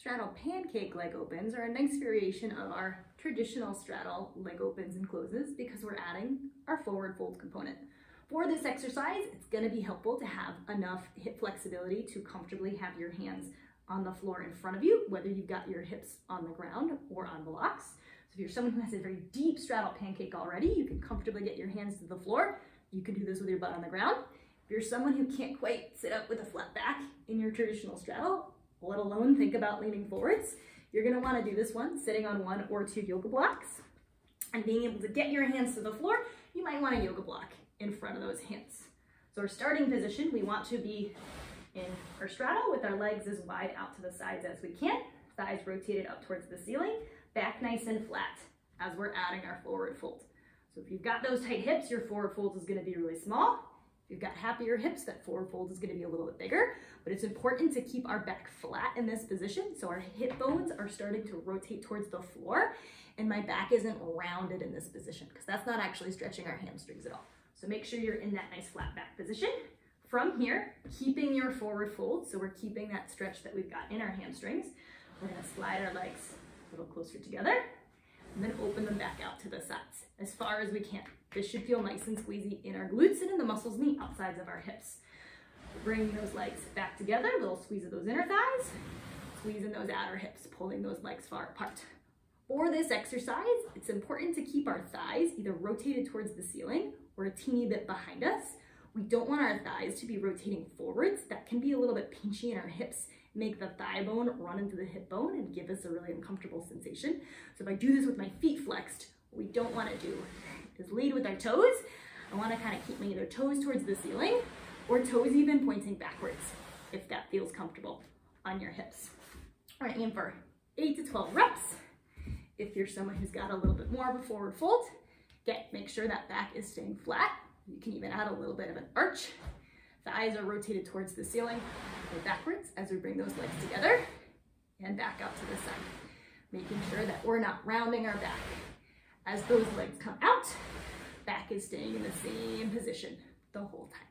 Straddle pancake leg opens are a nice variation of our traditional straddle leg opens and closes because we're adding our forward fold component. For this exercise, it's going to be helpful to have enough hip flexibility to comfortably have your hands on the floor in front of you, whether you've got your hips on the ground or on blocks. So if you're someone who has a very deep straddle pancake already, you can comfortably get your hands to the floor. You can do this with your butt on the ground. If you're someone who can't quite sit up with a flat back in your traditional straddle, let alone think about leaning forwards, you're going to want to do this one sitting on 1 or 2 yoga blocks. And being able to get your hands to the floor, you might want a yoga block in front of those hands. So our starting position, we want to be in our straddle with our legs as wide out to the sides as we can, thighs rotated up towards the ceiling, back nice and flat as we're adding our forward fold. So if you've got those tight hips, your forward fold is going to be really small. If you've got happier hips, that forward fold is going to be a little bit bigger, but it's important to keep our back flat in this position so our hip bones are starting to rotate towards the floor and my back isn't rounded in this position because that's not actually stretching our hamstrings at all. So make sure you're in that nice flat back position. From here, keeping your forward fold, so we're keeping that stretch that we've got in our hamstrings. We're going to slide our legs a little closer together and then open them back out to the sides as far as we can. This should feel nice and squeezy in our glutes and in the muscles in the outsides of our hips. Bringing those legs back together, a little squeeze of those inner thighs, squeeze in those outer hips, pulling those legs far apart. For this exercise, it's important to keep our thighs either rotated towards the ceiling or a teeny bit behind us. We don't want our thighs to be rotating forwards. That can be a little bit pinchy in our hips, make the thigh bone run into the hip bone and give us a really uncomfortable sensation. So if I do this with my feet flexed, what we don't want to do is lead with our toes. I want to kind of keep my either toes towards the ceiling or toes even pointing backwards if that feels comfortable on your hips. All right, aim for 8 to 12 reps. If you're someone who's got a little bit more of a forward fold, make sure that back is staying flat. You can even add a little bit of an arch. Thighs are rotated towards the ceiling. Go backwards as we bring those legs together and back out to the side. Making sure that we're not rounding our back. As those legs come out, back is staying in the same position the whole time.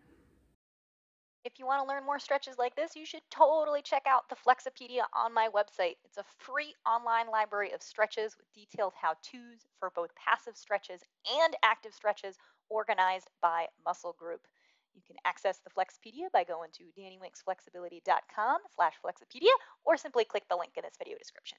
If you want to learn more stretches like this, you should totally check out the Flexopedia on my website. It's a free online library of stretches with detailed how-tos for both passive stretches and active stretches organized by muscle group. You can access the Flexopedia by going to dannywinksflexibility.com/Flexopedia or simply click the link in this video description.